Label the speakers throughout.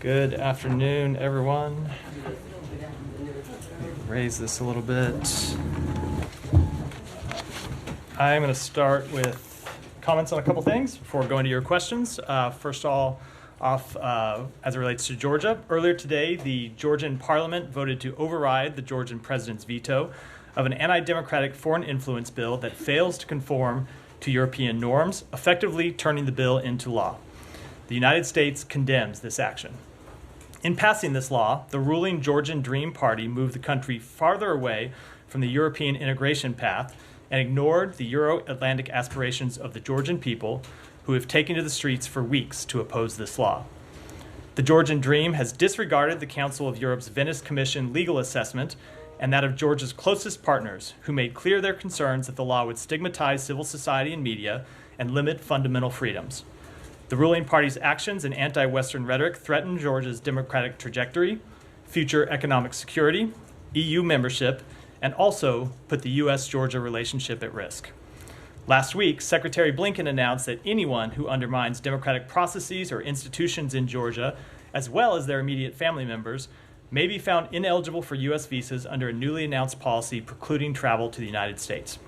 Speaker 1: Good afternoon, everyone. Raise this a little bit. I'm going to start with comments on a couple things before going to your questions. First off, as it relates to Georgia, earlier today, the Georgian parliament voted to override the Georgian president's veto of an anti-democratic foreign influence bill that fails to conform to European norms, effectively turning the bill into law. The United States condemns this action. In passing this law, the ruling Georgian Dream Party moved the country farther away from the European integration path and ignored the Euro-Atlantic aspirations of the Georgian people, who have taken to the streets for weeks to oppose this law. The Georgian Dream has disregarded the Council of Europe's Venice Commission legal assessment and that of Georgia's closest partners, who made clear their concerns that the law would stigmatize civil society and media and limit fundamental freedoms. The ruling party's actions and anti-Western rhetoric threaten Georgia's democratic trajectory, future economic security, EU membership, and also put the U.S.-Georgia relationship at risk. Last week, Secretary Blinken announced that anyone who undermines democratic processes or institutions in Georgia, as well as their immediate family members, may be found ineligible for U.S. visas under a newly announced policy precluding travel to the United States.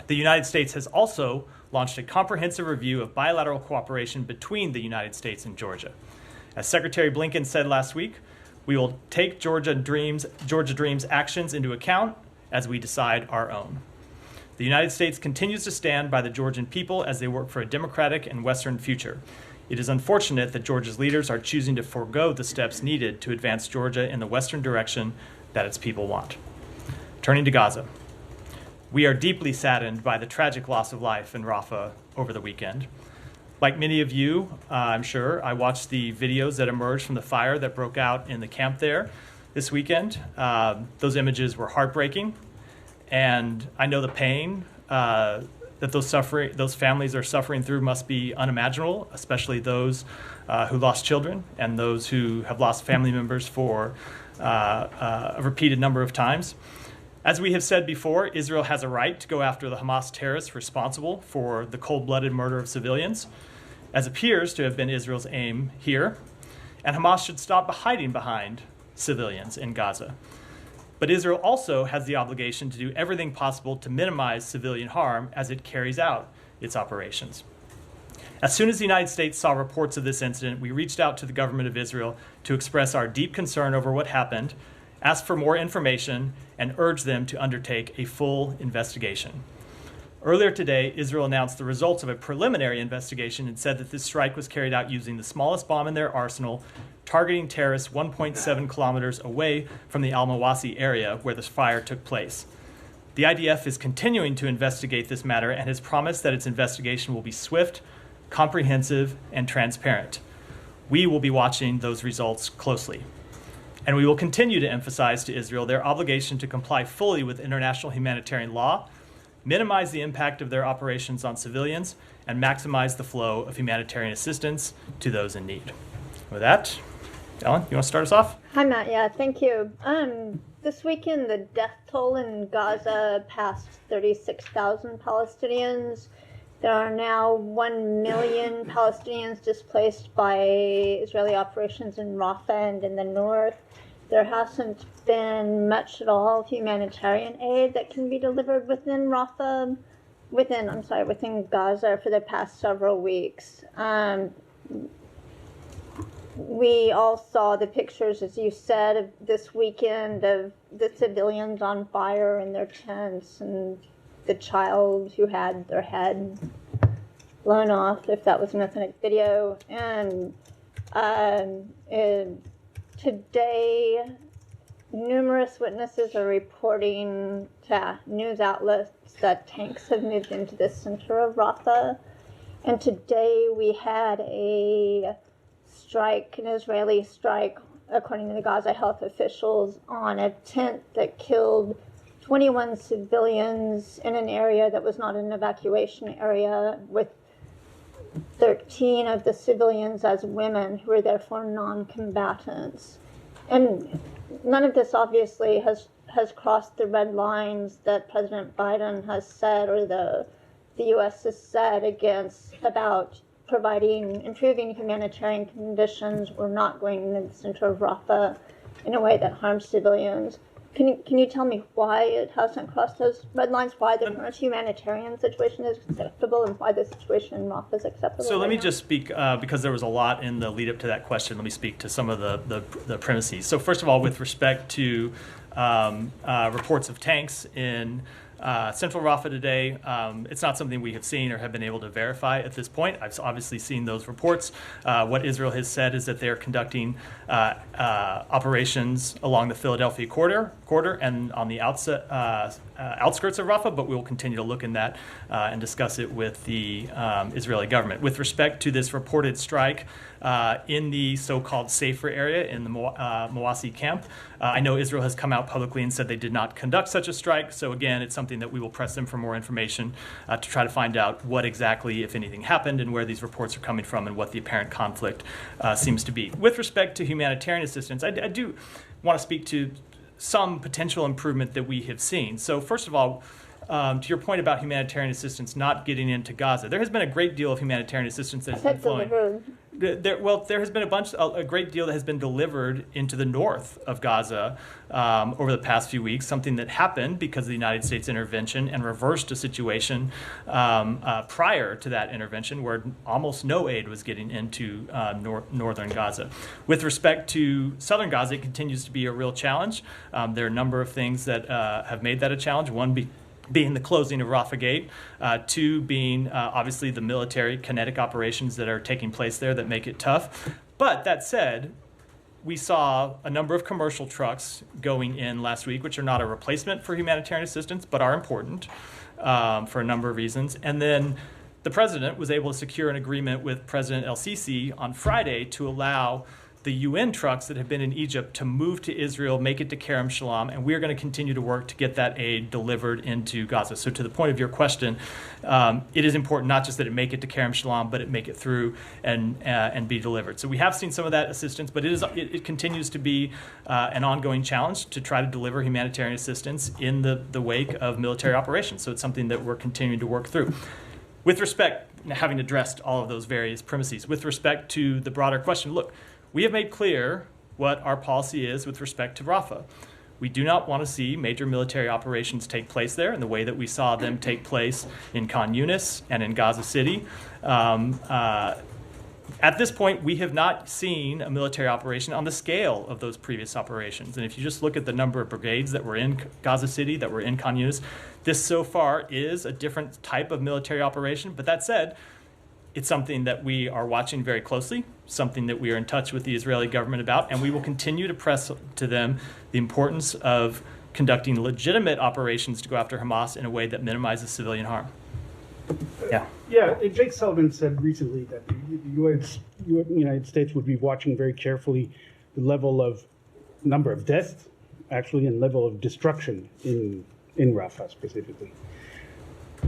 Speaker 1: The United States has also launched a comprehensive review of bilateral cooperation between the United States and Georgia. As Secretary Blinken said last week, we will take Georgia Dream's actions into account as we decide our own. The United States continues to stand by the Georgian people as they work for a democratic and Western future. It is unfortunate that Georgia's leaders are choosing to forego the steps needed to advance Georgia in the Western direction that its people want. Turning to Gaza. We are deeply saddened by the tragic loss of life in Rafah over the weekend. Like many of you, I'm sure, I watched the videos that emerged from the fire that broke out in the camp there this weekend. Those images were heartbreaking, and I know the pain that those families are suffering through must be unimaginable, especially those who lost children and those who have lost family members for a repeated number of times. As we have said before, Israel has a right to go after the Hamas terrorists responsible for the cold-blooded murder of civilians, as appears to have been Israel's aim here, and Hamas should stop hiding behind civilians in Gaza. But Israel also has the obligation to do everything possible to minimize civilian harm as it carries out its operations. As soon as the United States saw reports of this incident, we reached out to the government of Israel to express our deep concern over what happened, asked for more information, and urged them to undertake a full investigation. Earlier today, Israel announced the results of a preliminary investigation and said that this strike was carried out using the smallest bomb in their arsenal, targeting terrorists 1.7 kilometers away from the Al-Mawasi area where the fire took place. The IDF is continuing to investigate this matter and has promised that its investigation will be swift, comprehensive, and transparent. We will be watching those results closely. And we will continue to emphasize to Israel their obligation to comply fully with international humanitarian law, minimize the impact of their operations on civilians, and maximize the flow of humanitarian assistance to those in need. With that, Ellen, you want to start us off?
Speaker 2: Hi, Matt. Yeah, thank you. This weekend, the death toll in Gaza passed 36,000 Palestinians. There are now 1 million Palestinians displaced by Israeli operations in Rafah and in the north. There hasn't been much at all humanitarian aid that can be delivered within Gaza for the past several weeks. We all saw the pictures, as you said, of this weekend of the civilians on fire in their tents and the child who had their head blown off, if that was an authentic video. And today, numerous witnesses are reporting to news outlets that tanks have moved into the center of Rafah. And today we had an Israeli strike, according to the Gaza health officials, on a tent that killed 21 civilians in an area that was not an evacuation area, with 13 of the civilians as women who were therefore non-combatants. And none of this obviously has crossed the red lines that President Biden has said, or the U.S. has said about providing improving humanitarian conditions or not going into the center of Rafah in a way that harms civilians. Can you tell me why it hasn't crossed those red lines, why the current humanitarian situation is acceptable, and why the situation in Rafah is acceptable?
Speaker 1: So let me
Speaker 2: now?
Speaker 1: just speak, because there was a lot in the lead up to that question, let me speak to some of the premises. So first of all, with respect to reports of tanks in central Rafah today, it's not something we have seen or have been able to verify at this point. I've obviously seen those reports. What Israel has said is that they're conducting operations along the Philadelphia corridor and on the outskirts of Rafah, but we will continue to look in that and discuss it with the Israeli government. With respect to this reported strike in the so-called safer area in the Mawasi camp, I know Israel has come out publicly and said they did not conduct such a strike. So again, it's something that we will press them for more information to try to find out what exactly, if anything, happened and where these reports are coming from and what the apparent conflict seems to be. With respect to humanitarian assistance, I do want to speak to some potential improvement that we have seen. So first of all, to your point about humanitarian assistance not getting into Gaza, there has been a great deal of humanitarian assistance that has been flowing. There has been a great deal that has been delivered into the north of Gaza over the past few weeks, something that happened because of the United States intervention and reversed a situation prior to that intervention where almost no aid was getting into northern Gaza. With respect to southern Gaza, it continues to be a real challenge. There are a number of things that have made that a challenge. One being the closing of Rafah Gate, two being obviously the military kinetic operations that are taking place there that make it tough. But that said, we saw a number of commercial trucks going in last week, which are not a replacement for humanitarian assistance, but are important for a number of reasons. And then the president was able to secure an agreement with President El-Sisi on Friday to allow the UN trucks that have been in Egypt to move to Israel, make it to Kerem Shalom, and we're going to continue to work to get that aid delivered into Gaza. So to the point of your question, it is important not just that it make it to Kerem Shalom, but it make it through and be delivered. So we have seen some of that assistance, but it continues to be an ongoing challenge to try to deliver humanitarian assistance in the wake of military operations. So it's something that we're continuing to work through. With respect, having addressed all of those various premises, with respect to the broader question, look, we have made clear what our policy is with respect to Rafah. We do not want to see major military operations take place there in the way that we saw them take place in Khan Yunis and in Gaza City. At this point, we have not seen a military operation on the scale of those previous operations. And if you just look at the number of brigades that were in Gaza City, that were in Khan Yunis, this so far is a different type of military operation. But that said, it's something that we are watching very closely, something that we are in touch with the Israeli government about, and we will continue to press to them the importance of conducting legitimate operations to go after Hamas in a way that minimizes civilian harm. Yeah.
Speaker 3: Yeah, Jake Sullivan said recently that the United States would be watching very carefully the level of number of deaths, actually, and level of destruction in Rafah specifically.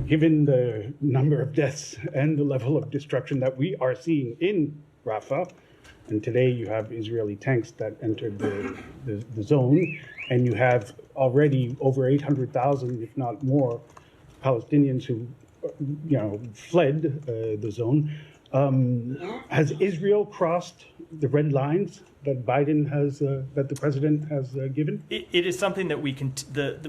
Speaker 3: Given the number of deaths and the level of destruction that we are seeing in Rafah, and today you have Israeli tanks that entered the zone, and you have already over 800,000, if not more, Palestinians who fled the zone. Has Israel crossed the red lines that that the president has given?
Speaker 1: It is something that we can,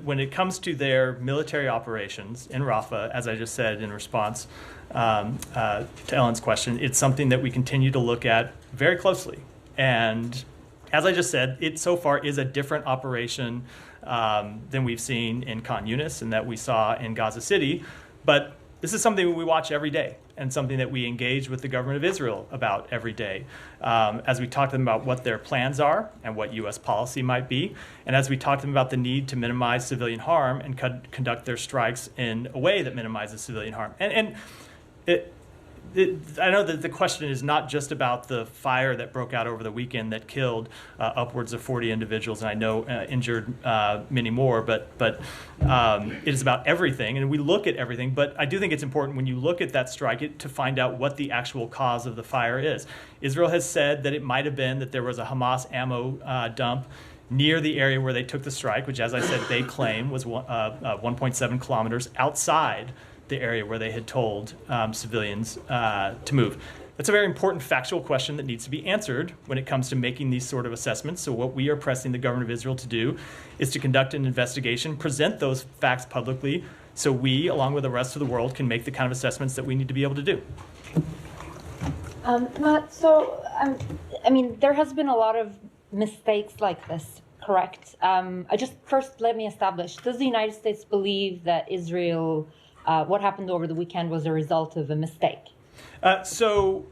Speaker 1: when it comes to their military operations in Rafah, as I just said in response to Ellen's question, it's something that we continue to look at very closely. And as I just said, it so far is a different operation than we've seen in Khan Yunis and that we saw in Gaza City. But this is something we watch every day and something that we engage with the government of Israel about every day. As we talk to them about what their plans are and what U.S. policy might be, and as we talk to them about the need to minimize civilian harm and conduct their strikes in a way that minimizes civilian harm. I know that the question is not just about the fire that broke out over the weekend that killed upwards of 40 individuals, and I know injured many more, but it is about everything, and we look at everything. But I do think it's important when you look at that strike to find out what the actual cause of the fire is. Israel has said that it might have been that there was a Hamas ammo dump near the area where they took the strike, which, as I said, they claim was 1.7 kilometers outside the area where they had told civilians to move? That's a very important factual question that needs to be answered when it comes to making these sort of assessments. So what we are pressing the government of Israel to do is to conduct an investigation, present those facts publicly, so we, along with the rest of the world, can make the kind of assessments that we need to be able to do.
Speaker 4: Matt, I mean, there has been a lot of mistakes like this, correct? First, let me establish, does the United States believe that Israel, what happened over the weekend was a result of a mistake?
Speaker 1: So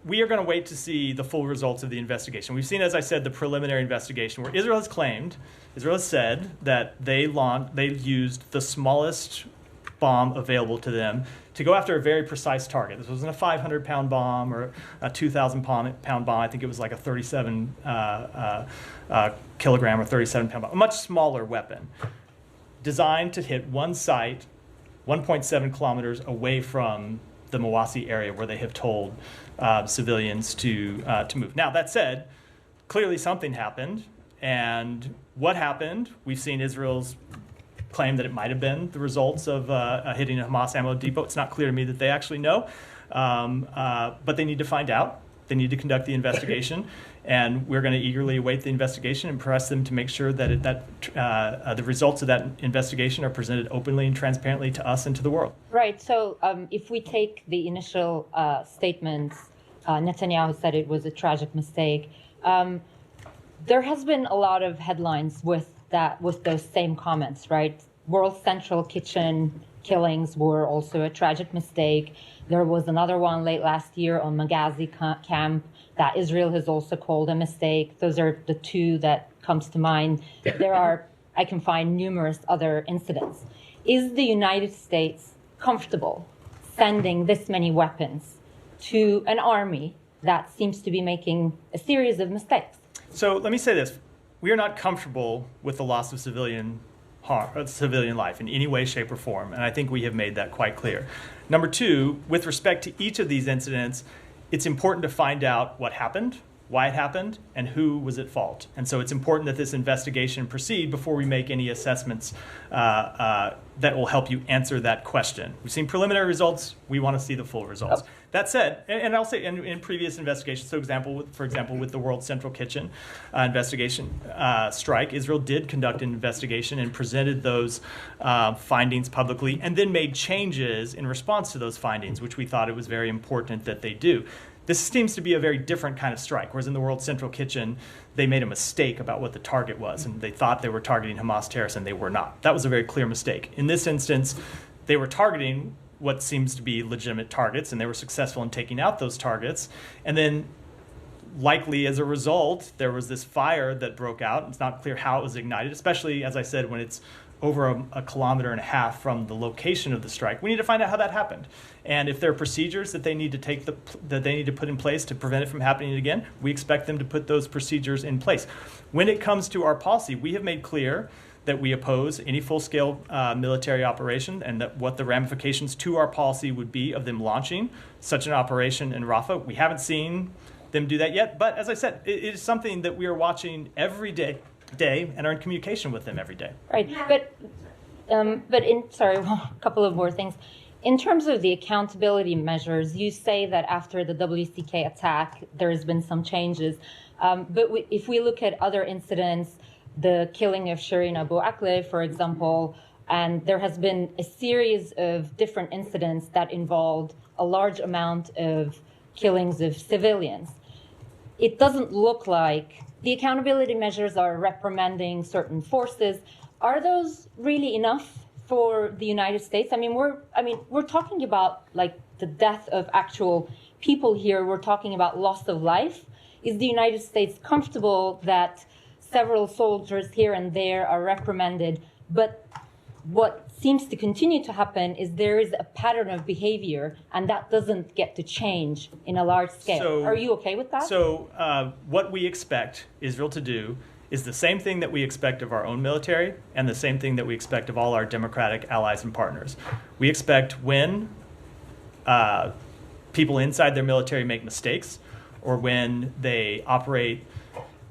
Speaker 1: we are going to wait to see the full results of the investigation. We've seen, as I said, the preliminary investigation where Israel has said that they used the smallest bomb available to them to go after a very precise target. This wasn't a 500-pound bomb or a 2,000-pound bomb. I think it was like a 37 kilogram or 37-pound bomb, a much smaller weapon designed to hit one site 1.7 kilometers away from the Mawasi area where they have told civilians to move. Now, that said, clearly something happened. And what happened, we've seen Israel's claim that it might have been the results of hitting a Hamas ammo depot. It's not clear to me that they actually know. But they need to find out. They need to conduct the investigation. And we're going to eagerly await the investigation and press them to make sure that the results of that investigation are presented openly and transparently to us and to the world.
Speaker 4: Right. So if we take the initial statements, Netanyahu said it was a tragic mistake. There has been a lot of headlines with those same comments, right? World Central Kitchen killings were also a tragic mistake. There was another one late last year on Maghazi camp that Israel has also called a mistake. Those are the two that comes to mind. I can find numerous other incidents. Is the United States comfortable sending this many weapons to an army that seems to be making a series of mistakes?
Speaker 1: So let me say this. We are not comfortable with the loss of civilian life in any way, shape, or form. And I think we have made that quite clear. Number two, with respect to each of these incidents, it's important to find out what happened, why it happened, and who was at fault. And so it's important that this investigation proceed before we make any assessments that will help you answer that question. We've seen preliminary results. We want to see the full results. Yep. That said, and I'll say in previous investigations, for example, with the World Central Kitchen investigation strike, Israel did conduct an investigation and presented those findings publicly and then made changes in response to those findings, which we thought it was very important that they do. This seems to be a very different kind of strike, whereas in the World Central Kitchen, they made a mistake about what the target was, and they thought they were targeting Hamas terrorists, and they were not. That was a very clear mistake. In this instance, they were targeting what seems to be legitimate targets, and they were successful in taking out those targets. And then, likely as a result, there was this fire that broke out. It's not clear how it was ignited, especially, as I said, when it's over a kilometer and a half from the location of the strike. We need to find out how that happened. And if there are procedures that they need to put in place to prevent it from happening again, we expect them to put those procedures in place. When it comes to our policy, we have made clear that we oppose any full-scale military operation and that what the ramifications to our policy would be of them launching such an operation in Rafah. We haven't seen them do that yet, but as I said, it is something that we are watching every day and are in communication with them every day.
Speaker 4: Right, but a couple of more things. In terms of the accountability measures, you say that after the WCK attack, there has been some changes. But if we look at other incidents, the killing of Shireen Abu Akleh, for example, and there has been a series of different incidents that involved a large amount of killings of civilians. It doesn't look like the accountability measures are reprimanding certain forces. Are those really enough for the United States? We're talking about like the death of actual people here. We're talking about loss of life. Is the United States comfortable that several soldiers here and there are reprimanded, but what seems to continue to happen is there is a pattern of behavior, and that doesn't get to change in a large scale. Are you okay with that?
Speaker 1: So what we expect Israel to do is the same thing that we expect of our own military and the same thing that we expect of all our democratic allies and partners. We expect when people inside their military make mistakes or when they operate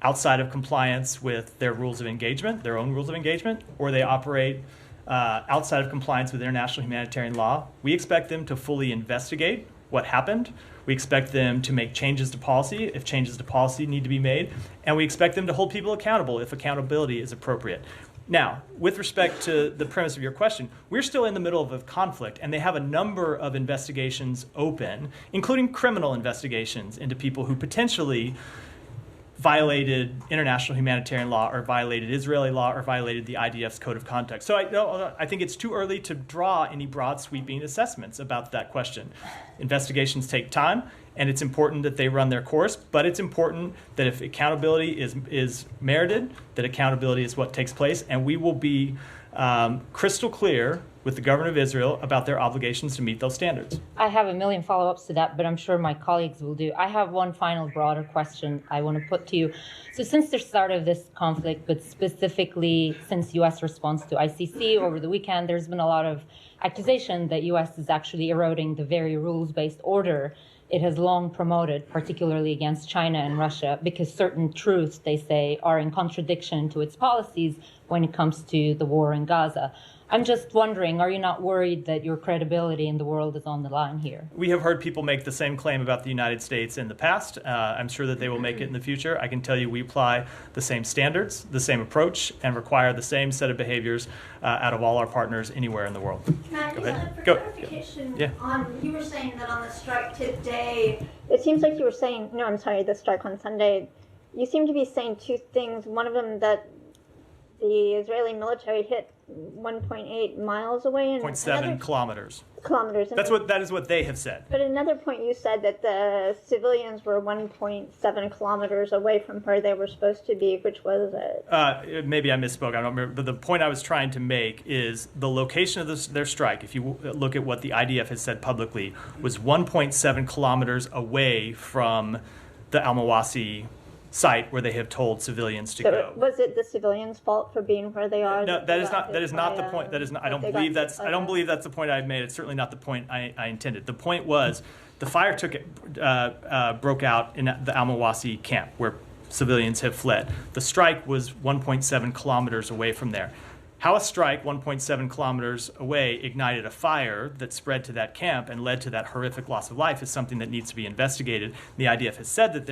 Speaker 1: outside of compliance with their rules of engagement, their own rules of engagement, or they operate outside of compliance with international humanitarian law. We expect them to fully investigate what happened. We expect them to make changes to policy if changes to policy need to be made. And we expect them to hold people accountable if accountability is appropriate. Now, with respect to the premise of your question, we're still in the middle of a conflict, and they have a number of investigations open, including criminal investigations into people who potentially violated international humanitarian law or violated Israeli law or violated the IDF's code of conduct. So I think it's too early to draw any broad sweeping assessments about that question. Investigations take time, and it's important that they run their course, but it's important that if accountability is merited, that accountability is what takes place, and we will be crystal clear with the government of Israel about their obligations to meet those standards.
Speaker 4: I have a million follow-ups to that, but I'm sure my colleagues will do. I have one final broader question I want to put to you. So since the start of this conflict, but specifically since U.S. response to ICC over the weekend, there's been a lot of accusation that U.S. is actually eroding the very rules-based order it has long promoted, particularly against China and Russia, because certain truths, they say, are in contradiction to its policies when it comes to the war in Gaza. I'm just wondering, are you not worried that your credibility in the world is on the line here?
Speaker 1: We have heard people make the same claim about the United States in the past. I'm sure that they will make it in the future. I can tell you we apply the same standards, the same approach, and require the same set of behaviors out of all our partners anywhere in the world.
Speaker 2: Matt,
Speaker 1: Go ahead.
Speaker 2: for
Speaker 1: Go.
Speaker 2: clarification,
Speaker 1: Yeah.
Speaker 2: you were saying that on the strike today, it seems like you were saying, no, I'm sorry, the strike on Sunday, you seem to be saying two things. One of them that the Israeli military hit 1.8 miles away and
Speaker 1: 0.7 kilometers.
Speaker 2: kilometers.
Speaker 1: That is what they have said.
Speaker 2: But another point you said that the civilians were 1.7 kilometers away from where they were supposed to be, which was
Speaker 1: Maybe I misspoke. I don't remember. But the point I was trying to make is the location of their strike, if you look at what the IDF has said publicly, was 1.7 kilometers away from the Al-Mawasi site where they have told civilians to go.
Speaker 2: Was it the civilians' fault for being where they are?
Speaker 1: No, that is not the point. That is not. I don't believe that's the point I made. It's certainly not the point I intended. The point was the fire broke out in the Al-Mawasi camp where civilians have fled. The strike was 1.7 kilometers away from there. How a strike 1.7 kilometers away ignited a fire that spread to that camp and led to that horrific loss of life is something that needs to be investigated. The IDF has said that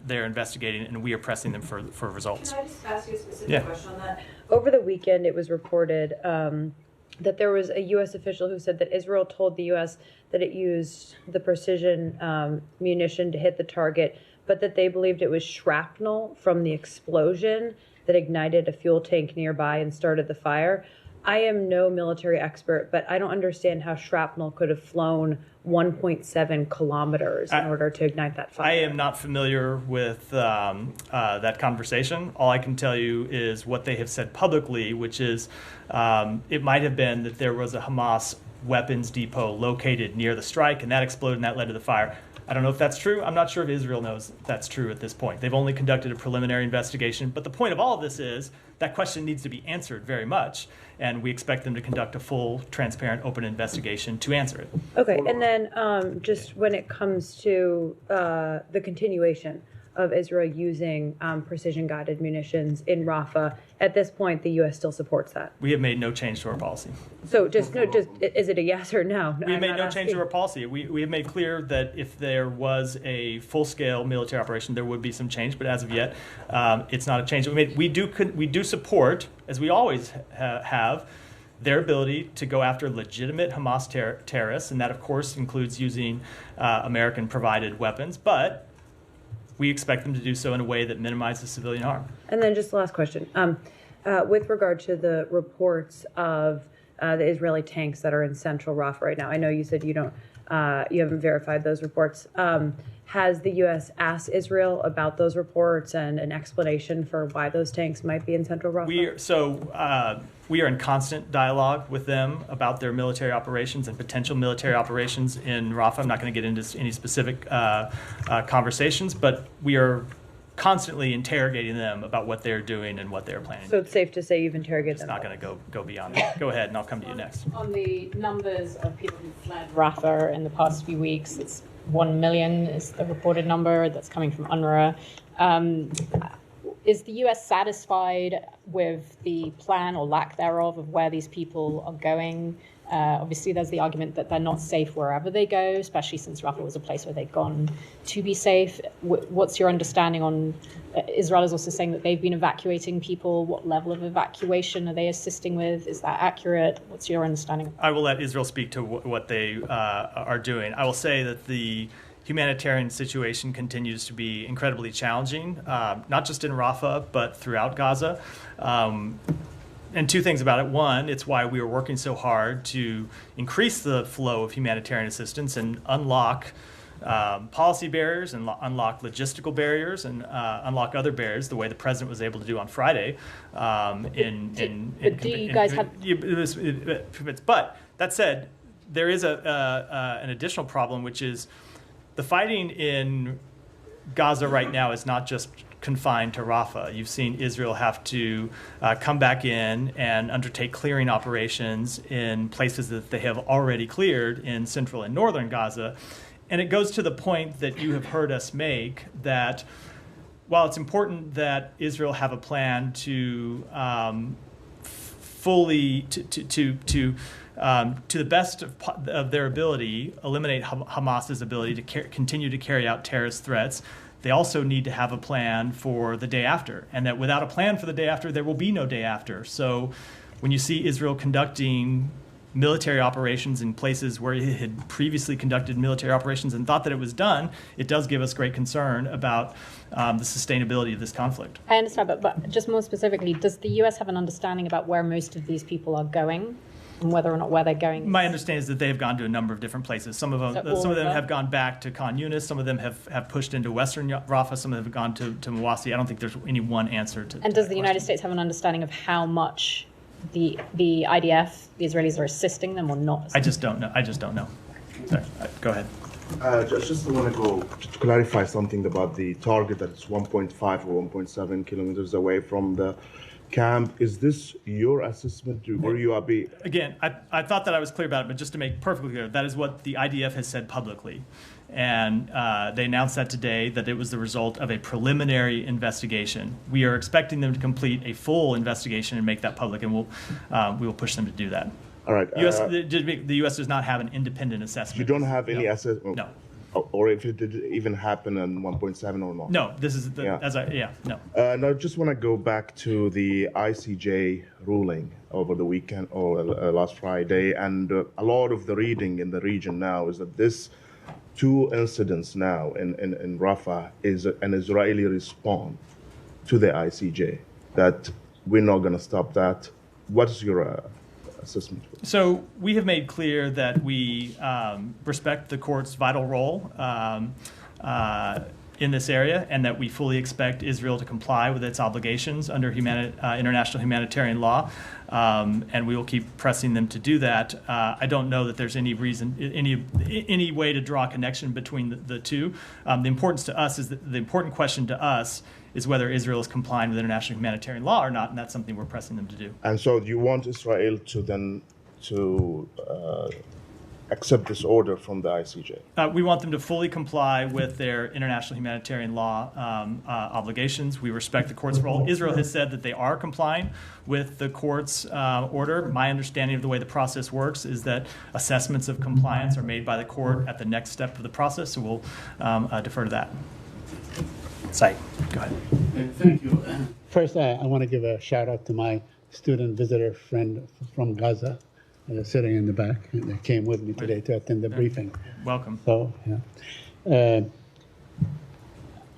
Speaker 1: they're investigating, and we are pressing them for results.
Speaker 5: Can I just ask you a specific question on that?
Speaker 6: Over the weekend, it was reported that there was a U.S. official who said that Israel told the U.S. that it used the precision munition to hit the target, but that they believed it was shrapnel from the explosion that ignited a fuel tank nearby and started the fire. I am no military expert, but I don't understand how shrapnel could have flown 1.7 kilometers in order to ignite that fire.
Speaker 1: I am not familiar with that conversation. All I can tell you is what they have said publicly, which is it might have been that there was a Hamas weapons depot located near the strike, and that exploded and that led to the fire. I don't know if that's true. I'm not sure if Israel knows that's true at this point. They've only conducted a preliminary investigation. But the point of all of this is that question needs to be answered very much. And we expect them to conduct a full, transparent, open investigation to answer it.
Speaker 6: Okay, and then just when it comes to the continuation of Israel using precision-guided munitions in Rafah, at this point, the U.S. still supports that.
Speaker 1: We have made no change to our policy.
Speaker 6: So is it a yes or no?
Speaker 1: We have made no change to our policy. We have made clear that if there was a full-scale military operation, there would be some change. But as of yet, it's not a change. We do support, as we always have, their ability to go after legitimate Hamas terrorists, and that, of course, includes using American-provided weapons. But we expect them to do so in a way that minimizes civilian harm.
Speaker 6: And then just the last question. With regard to the reports of the Israeli tanks that are in central Rafah right now, I know you said you haven't verified those reports. Has the U.S. asked Israel about those reports and an explanation for why those tanks might be in central Rafah?
Speaker 1: We are in constant dialogue with them about their military operations and potential military operations in Rafah. I'm not going to get into any specific conversations, but we are constantly interrogating them about what they're doing and what they're planning.
Speaker 6: So it's safe to say you've interrogated them.
Speaker 1: It's not going to go beyond that. Go ahead, and I'll come to you next.
Speaker 5: On the numbers of people who fled Rafah in the past few weeks, it's 1 million is the reported number that's coming from UNRWA. is the US satisfied with the plan or lack thereof of where these people are going? Obviously, there's the argument that they're not safe wherever they go, especially since Rafah was a place where they'd gone to be safe. What's your understanding on Israel is also saying that they've been evacuating people. What level of evacuation are they assisting with? Is that accurate? What's your understanding?
Speaker 1: I will let Israel speak to what they are doing. I will say that the humanitarian situation continues to be incredibly challenging, not just in Rafah, but throughout Gaza. And two things about it. One, it's why we are working so hard to increase the flow of humanitarian assistance and unlock policy barriers and unlock logistical barriers and unlock other barriers, the way the president was able to do on Friday. But that said, there is an additional problem, which is the fighting in Gaza right now is not just confined to Rafah. You've seen Israel have to come back in and undertake clearing operations in places that they have already cleared in central and northern Gaza. And it goes to the point that you have heard us make, that while it's important that Israel have a plan to fully, to the best of their ability, eliminate Hamas's ability to continue to carry out terrorist threats, they also need to have a plan for the day after. And that without a plan for the day after, there will be no day after. So when you see Israel conducting military operations in places where it had previously conducted military operations and thought that it was done, it does give us great concern about the sustainability of this conflict.
Speaker 5: I understand, but just more specifically, does the US have an understanding about where most of these people are going? And whether or not where they're going.
Speaker 1: My understanding is that they have gone to a number of different places. Some of them have gone back to Khan Yunis. Some of them have pushed into Western Rafah. Some of them have gone to Mawasi. I don't think there's any one answer to.
Speaker 5: And does the United States have an understanding of how much the IDF, the Israelis, are assisting them or not?
Speaker 1: I just don't know. Sorry. Go ahead.
Speaker 7: Just want to clarify something about the target, that it's 1.5 or 1.7 kilometers away from the camp. Is this your assessment, or you are
Speaker 1: Again, I thought that I was clear about it, but just to make perfectly clear, that is what the IDF has said publicly. And they announced that today, that it was the result of a preliminary investigation. We are expecting them to complete a full investigation and make that public, and we will push them to do that.
Speaker 7: All right.
Speaker 1: The U.S. does not have an independent assessment.
Speaker 7: You don't have any assessment?
Speaker 1: No.
Speaker 7: Or if it did even happen in 1.7 or not?
Speaker 1: No, this is no.
Speaker 7: Now, I just want to go back to the ICJ ruling over the weekend or last Friday, and a lot of the reading in the region now is that this two incidents now in Rafah is an Israeli response to the ICJ, that we're not going to stop that. What is your assessment?
Speaker 1: So we have made clear that we respect the court's vital role in this area, and that we fully expect Israel to comply with its obligations under international humanitarian law, and we will keep pressing them to do that. I don't know that there's any reason, any way to draw a connection between the two. The importance to us is the important question to us is whether Israel is complying with international humanitarian law or not, and that's something we're pressing them to do.
Speaker 7: And so do you want Israel to then accept this order from the ICJ?
Speaker 1: We want them to fully comply with their international humanitarian law obligations. We respect the court's role. Israel has said that they are complying with the court's order. My understanding of the way the process works is that assessments of compliance are made by the court at the next step of the process, so we'll defer to that. Saeed, go ahead.
Speaker 3: Thank you. First, I want to give a shout out to my student visitor friend from Gaza, sitting in the back, and they came with me today to attend the briefing.
Speaker 1: Welcome.
Speaker 3: So, yeah.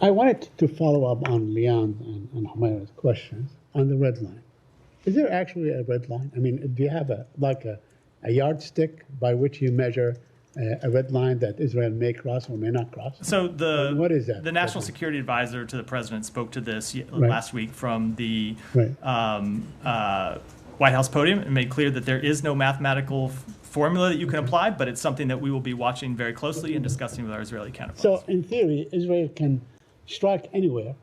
Speaker 3: I wanted to follow up on Leon and Humayra's questions on the red line. Is there actually a red line? I mean, do you have a yardstick by which you measure a red line that Israel may cross or may not cross?
Speaker 1: So
Speaker 3: what is that?
Speaker 1: The National Security Advisor to the President spoke to this last week from the White House podium and made clear that there is no mathematical formula that you can apply, but it's something that we will be watching very closely and discussing with our Israeli counterparts.
Speaker 3: So in theory, Israel can strike anywhere,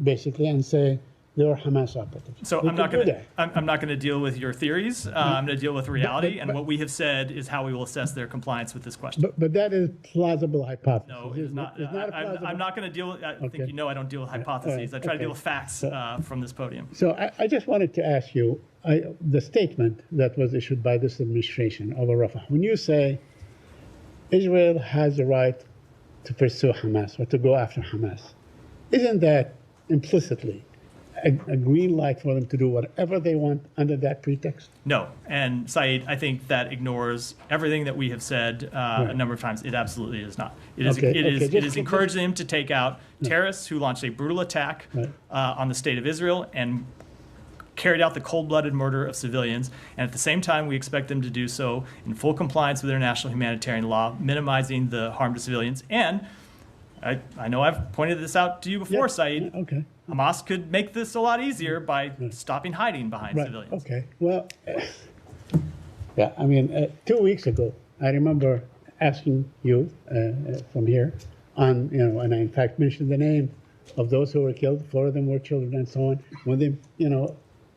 Speaker 3: basically, and say,
Speaker 8: they were Hamas operatives.
Speaker 1: So
Speaker 8: We
Speaker 1: I'm not
Speaker 8: could do
Speaker 1: going to I'm not going to deal with your theories. I'm going to deal with reality, and what we have said is how we will assess their compliance with this question.
Speaker 8: But that is plausible hypothesis.
Speaker 1: No, it is not.
Speaker 8: It's not a plausible.
Speaker 1: I'm not going to deal with. I think
Speaker 8: Okay.
Speaker 1: you know I don't deal with hypotheses. I try to deal with facts from this podium.
Speaker 8: So I just wanted to ask you the statement that was issued by this administration over Rafah. When you say Israel has the right to pursue Hamas or to go after Hamas, isn't that implicitly a green light for them to do whatever they want under that pretext?
Speaker 1: No, and Saeed, I think that ignores everything that we have said a number of times. It absolutely is not. It is.
Speaker 8: Okay,
Speaker 1: It is.
Speaker 8: okay,
Speaker 1: It is encouraging them to take out terrorists who launched a brutal attack
Speaker 8: Right.
Speaker 1: on the state of Israel and carried out the cold-blooded murder of civilians. And at the same time, we expect them to do so in full compliance with international humanitarian law, minimizing the harm to civilians. And I know I've pointed this out to you before, Saeed.
Speaker 8: Okay.
Speaker 1: Hamas could make this a lot easier by stopping hiding behind
Speaker 8: Right.
Speaker 1: civilians.
Speaker 8: Okay. Well, yeah. I mean, 2 weeks ago, I remember asking you from here on, and I in fact mentioned the name of those who were killed. 4 of them were children, and so on. When they,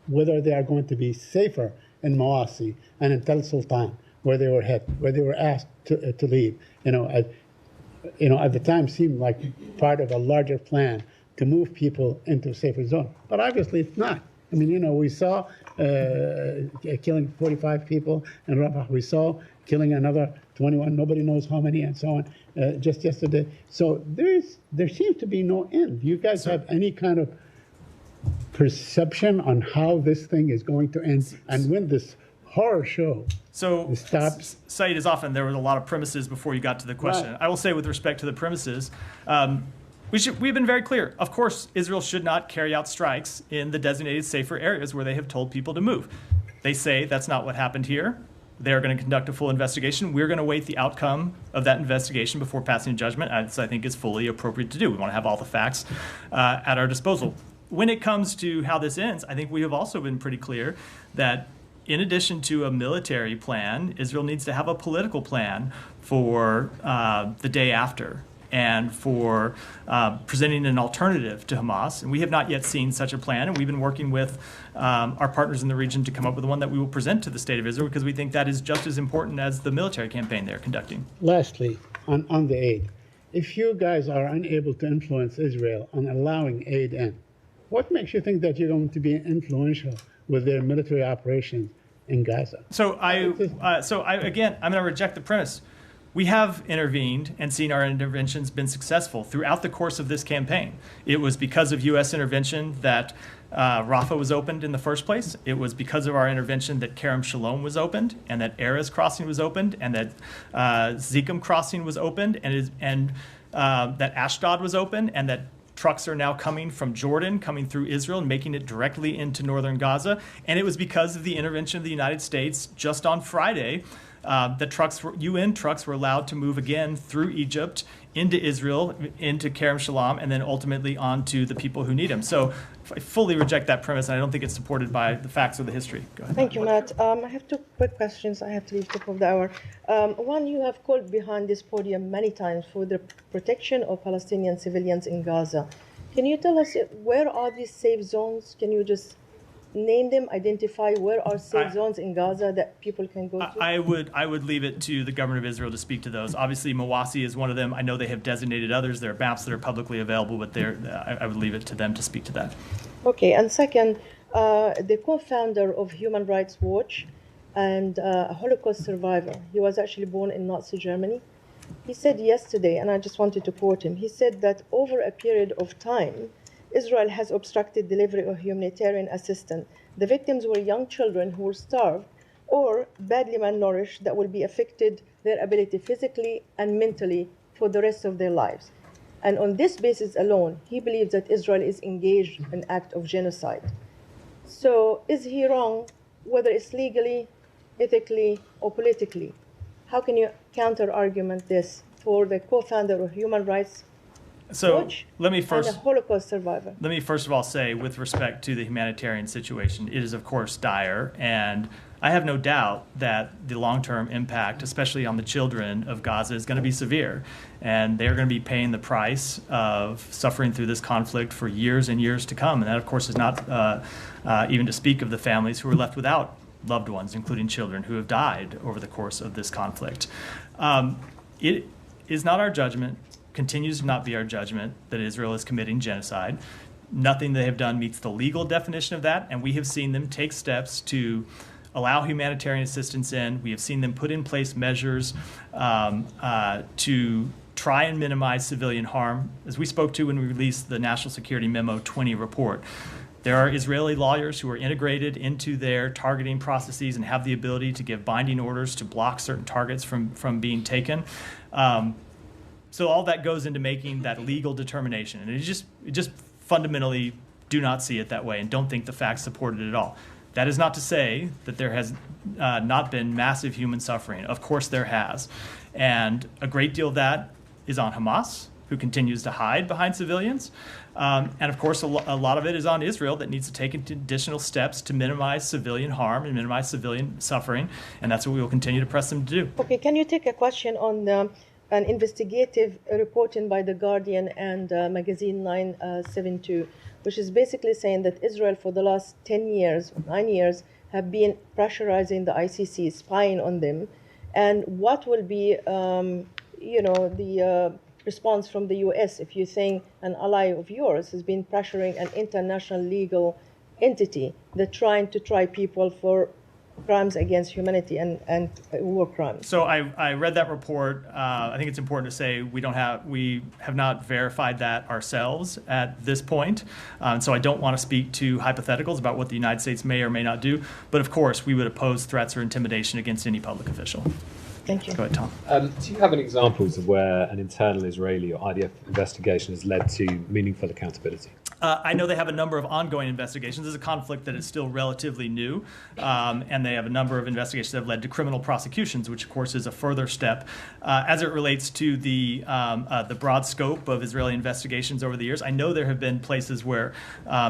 Speaker 8: whether they are going to be safer in Mawasi and in Tel Sultan, where they were hit, where they were asked to leave. At the time, seemed like part of a larger plan to move people into a safer zone. But obviously it's not. I mean, we saw killing 45 people in Rafah. We saw killing another 21, nobody knows how many, and so on, just yesterday. So there seems to be no end. Do you guys have any kind of perception on how this thing is going to end and when this horror show stops?
Speaker 1: Saeed, as often, there was a lot of premises before you got to the question.
Speaker 8: Right.
Speaker 1: I will say with respect to the premises, we've been very clear. Of course, Israel should not carry out strikes in the designated safer areas where they have told people to move. They say that's not what happened here. They're going to conduct a full investigation. We're going to wait the outcome of that investigation before passing judgment, as I think is fully appropriate to do. We want to have all the facts at our disposal. When it comes to how this ends, I think we have also been pretty clear that in addition to a military plan, Israel needs to have a political plan for the day after and for presenting an alternative to Hamas. And we have not yet seen such a plan, and we've been working with our partners in the region to come up with one that we will present to the State of Israel because we think that is just as important as the military campaign they're conducting.
Speaker 8: Lastly, on the aid, if you guys are unable to influence Israel on allowing aid in, what makes you think that you're going to be influential with their military operations in Gaza?
Speaker 1: So again, I'm going to reject the premise. We have intervened and seen our interventions been successful throughout the course of this campaign. It was because of U.S. intervention that Rafah was opened in the first place. It was because of our intervention that Kerem Shalom was opened, and that Erez crossing was opened, and that Zikum crossing was opened, and that Ashdod was opened, and that trucks are now coming from Jordan, coming through Israel, and making it directly into northern Gaza. And it was because of the intervention of the United States just on Friday that UN trucks were allowed to move again through Egypt into Israel, into Kerem Shalom, and then ultimately onto the people who need them. So I fully reject that premise, and I don't think it's supported by the facts or the history. Go ahead.
Speaker 9: Thank you, Matt. I have 2 quick questions. I have to leave top of the hour. One, you have called behind this podium many times for the protection of Palestinian civilians in Gaza. Can you tell us where are these safe zones? Can you just name them, identify where are safe zones in Gaza that people can go to?
Speaker 1: I would leave it to the government of Israel to speak to those. Obviously, Mawasi is one of them. I know they have designated others. There are maps that are publicly available, but I would leave it to them to speak to that.
Speaker 9: Okay, and second, the co-founder of Human Rights Watch and a Holocaust survivor, he was actually born in Nazi Germany. He said yesterday, and I just wanted to quote him, he said that over a period of time, Israel has obstructed delivery of humanitarian assistance. The victims were young children who were starved or badly malnourished that will be affected their ability physically and mentally for the rest of their lives. And on this basis alone, he believes that Israel is engaged in an act of genocide. So is he wrong, whether it's legally, ethically, or politically? How can you counter-argument this for the co-founder of Human Rights Watch
Speaker 1: let me
Speaker 9: and
Speaker 1: first
Speaker 9: a Holocaust survivor?
Speaker 1: Let me first of all say, with respect to the humanitarian situation, it is of course dire, and I have no doubt that the long-term impact, especially on the children of Gaza, is going to be severe. And they're going to be paying the price of suffering through this conflict for years and years to come. And that, of course, is not even to speak of the families who are left without loved ones, including children who have died over the course of this conflict. It is not our judgment, continues to not be our judgment, that Israel is committing genocide. Nothing they have done meets the legal definition of that, and we have seen them take steps to allow humanitarian assistance in. We have seen them put in place measures to try and minimize civilian harm, as we spoke to when we released the National Security Memo 20 report. There are Israeli lawyers who are integrated into their targeting processes and have the ability to give binding orders to block certain targets from being taken. So all that goes into making that legal determination. And it just fundamentally do not see it that way and don't think the facts support it at all. That is not to say that there has not been massive human suffering. Of course there has. And a great deal of that is on Hamas, who continues to hide behind civilians. And of course, a lot of it is on Israel that needs to take additional steps to minimize civilian harm and minimize civilian suffering. And that's what we will continue to press them to do.
Speaker 9: Okay, can you take a question on an investigative reporting by The Guardian and magazine 972, which is basically saying that Israel for the last 9 years, have been pressurizing the ICC, spying on them. And what will be, the response from the US if you think an ally of yours has been pressuring an international legal entity that's trying to try people for crimes against humanity and war crimes?
Speaker 1: So I read that report. I think it's important to say we have not verified that ourselves at this point. So I don't want to speak to hypotheticals about what the United States may or may not do. But of course, we would oppose threats or intimidation against any public official.
Speaker 9: Thank you.
Speaker 1: Go ahead, Tom.
Speaker 10: Do you have any examples of where an internal Israeli or IDF investigation has led to meaningful accountability?
Speaker 1: I know they have a number of ongoing investigations. This is a conflict that is still relatively new, and they have a number of investigations that have led to criminal prosecutions, which, of course, is a further step. As it relates to the broad scope of Israeli investigations over the years, I know there have been places where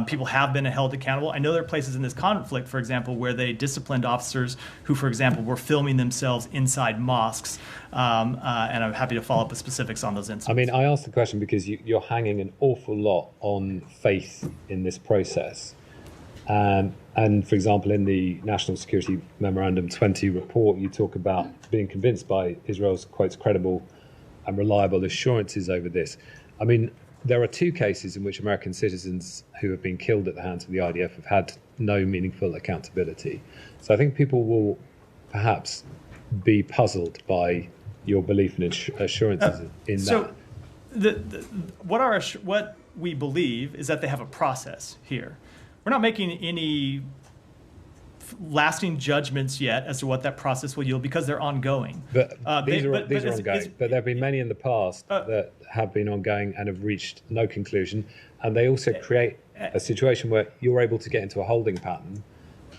Speaker 1: people have been held accountable. I know there are places in this conflict, for example, where they disciplined officers who, for example, were filming themselves inside mosques, and I'm happy to follow up with specifics on those incidents.
Speaker 10: I mean, I asked the question because you're hanging an awful lot on faith in this process. And for example, in the National Security Memorandum 20 report, you talk about being convinced by Israel's, quotes, credible and reliable assurances over this. I mean, there are 2 cases in which American citizens who have been killed at the hands of the IDF have had no meaningful accountability. So I think people will perhaps be puzzled by your belief in assurances in that.
Speaker 1: So what we believe is that they have a process here. We're not making any lasting judgments yet as to what that process will yield because they're ongoing.
Speaker 10: But these are ongoing. But there have been many in the past that have been ongoing and have reached no conclusion. And they also create a situation where you're able to get into a holding pattern